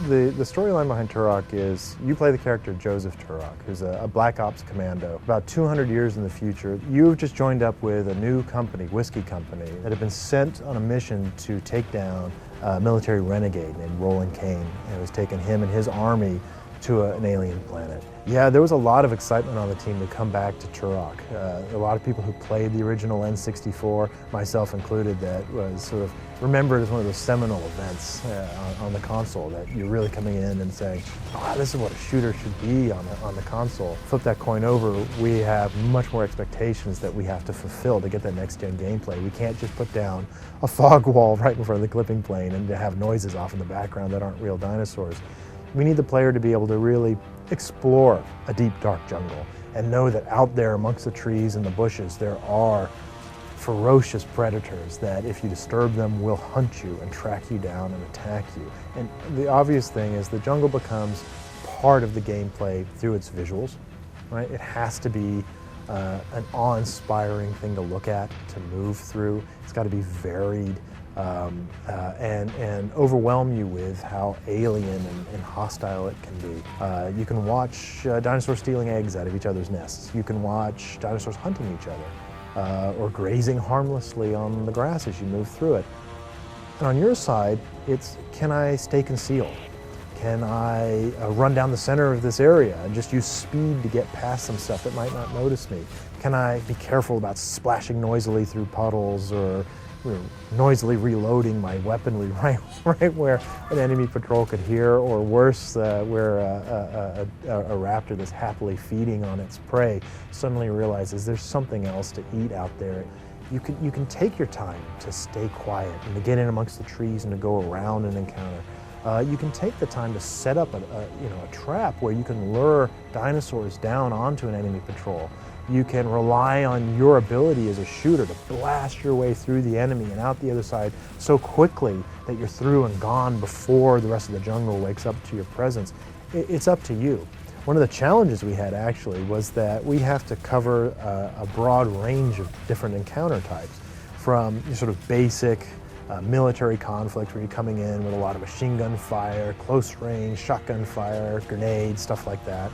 The storyline behind Turok is you play the character Joseph Turok, who's a Black Ops commando. About 200 years in the future, you've just joined up with a new company, whiskey company, that have been sent on a mission to take down a military renegade named Roland Kane, and it was taking him and his army to an alien planet. Yeah, there was a lot of excitement on the team to come back to Turok. A lot of people who played the original N64, myself included, that was sort of remembered as one of those seminal events on the console, that you're really coming in and saying, oh, this is what a shooter should be on the console. Flip that coin over, we have much more expectations that we have to fulfill to get that next-gen gameplay. We can't just put down a fog wall right in front of the clipping plane and to have noises off in the background that aren't real dinosaurs. We need the player to be able to really explore a deep, dark jungle and know that out there amongst the trees and the bushes there are ferocious predators that if you disturb them will hunt you and track you down and attack you. And the obvious thing is the jungle becomes part of the gameplay through its visuals, right? It has to be an awe-inspiring thing to look at, to move through. It's got to be varied. And overwhelm you with how alien and hostile it can be. You can watch dinosaurs stealing eggs out of each other's nests. You can watch dinosaurs hunting each other or grazing harmlessly on the grass as you move through it. And on your side, it's, can I stay concealed? Can I run down the center of this area and just use speed to get past some stuff that might not notice me? Can I be careful about splashing noisily through puddles or noisily reloading my weaponry right where an enemy patrol could hear, or worse, where a raptor that's happily feeding on its prey suddenly realizes there's something else to eat out there. You can take your time to stay quiet and to get in amongst the trees and to go around an encounter. You can take the time to set up a trap where you can lure dinosaurs down onto an enemy patrol. You can rely on your ability as a shooter to blast your way through the enemy and out the other side so quickly that you're through and gone before the rest of the jungle wakes up to your presence. It's up to you. One of the challenges we had actually was that we have to cover a broad range of different encounter types, from sort of basic military conflict where you're coming in with a lot of machine gun fire, close range, shotgun fire, grenades, stuff like that.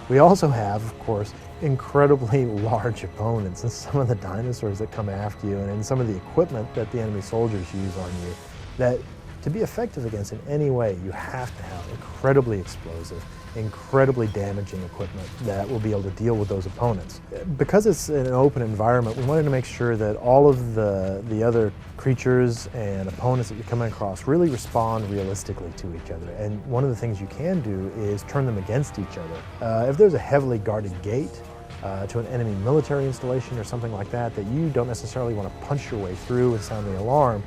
We also have, of course, incredibly large opponents, and some of the dinosaurs that come after you and some of the equipment that the enemy soldiers use on you, that to be effective against in any way, you have to have incredibly explosive, incredibly damaging equipment that will be able to deal with those opponents. Because it's an open environment, we wanted to make sure that all of the other creatures and opponents that you're coming across really respond realistically to each other. And one of the things you can do is turn them against each other. If there's a heavily guarded gate to an enemy military installation or something like that you don't necessarily want to punch your way through and sound the alarm,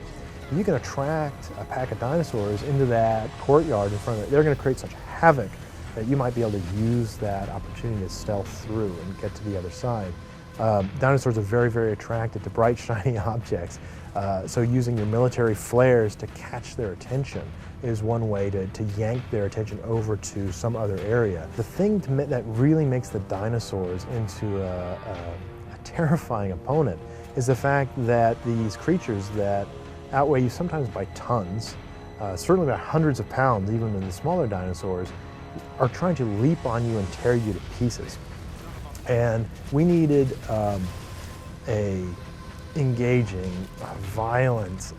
you can attract a pack of dinosaurs into that courtyard in front of it. They're going to create such havoc that you might be able to use that opportunity to stealth through and get to the other side. Dinosaurs are very, very attracted to bright, shiny objects. So using your military flares to catch their attention is one way to yank their attention over to some other area. The thing that really makes the dinosaurs into a terrifying opponent is the fact that these creatures that outweigh you sometimes by tons, certainly by hundreds of pounds, even in the smaller dinosaurs, are trying to leap on you and tear you to pieces. And we needed a engaging, violent,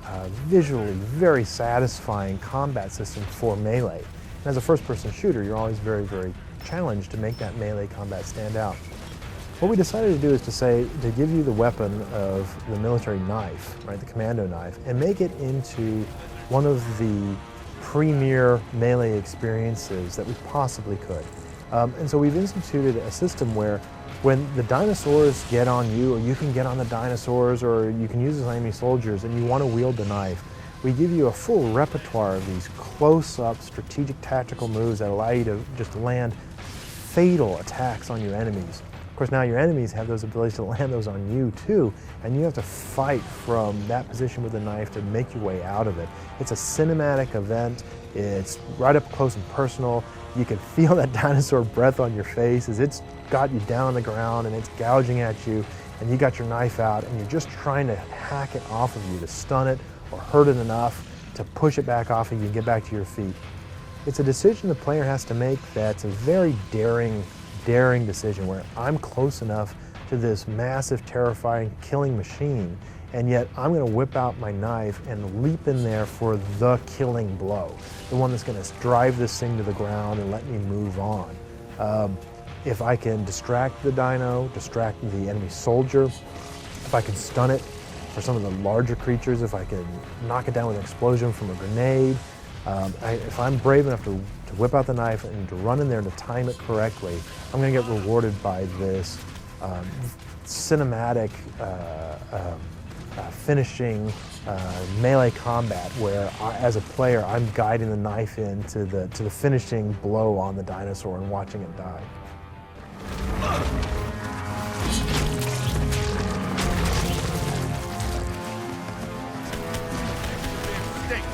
visually very satisfying combat system for melee. And as a first-person shooter, you're always very, very challenged to make that melee combat stand out. What we decided to do is to give you the weapon of the military knife, right, the commando knife, and make it into one of the premier melee experiences that we possibly could. And so we've instituted a system where when the dinosaurs get on you, or you can get on the dinosaurs, or you can use as enemy soldiers and you want to wield the knife, we give you a full repertoire of these close-up strategic tactical moves that allow you to just land fatal attacks on your enemies. Of course, now your enemies have those abilities to land those on you too, and you have to fight from that position with the knife to make your way out of it. It's a cinematic event. It's right up close and personal. You can feel that dinosaur breath on your face as it's got you down on the ground and it's gouging at you, and you got your knife out and you're just trying to hack it off of you to stun it or hurt it enough to push it back off of you and get back to your feet. It's a decision the player has to make that's a very daring decision, where I'm close enough to this massive, terrifying, killing machine, and yet I'm going to whip out my knife and leap in there for the killing blow, the one that's going to drive this thing to the ground and let me move on. If I can distract the dino, distract the enemy soldier, if I can stun it for some of the larger creatures, if I can knock it down with an explosion from a grenade, if I'm brave enough to whip out the knife and to run in there to time it correctly, I'm going to get rewarded by this cinematic finishing melee combat, where as a player I'm guiding the knife into the finishing blow on the dinosaur and watching it die. Stink.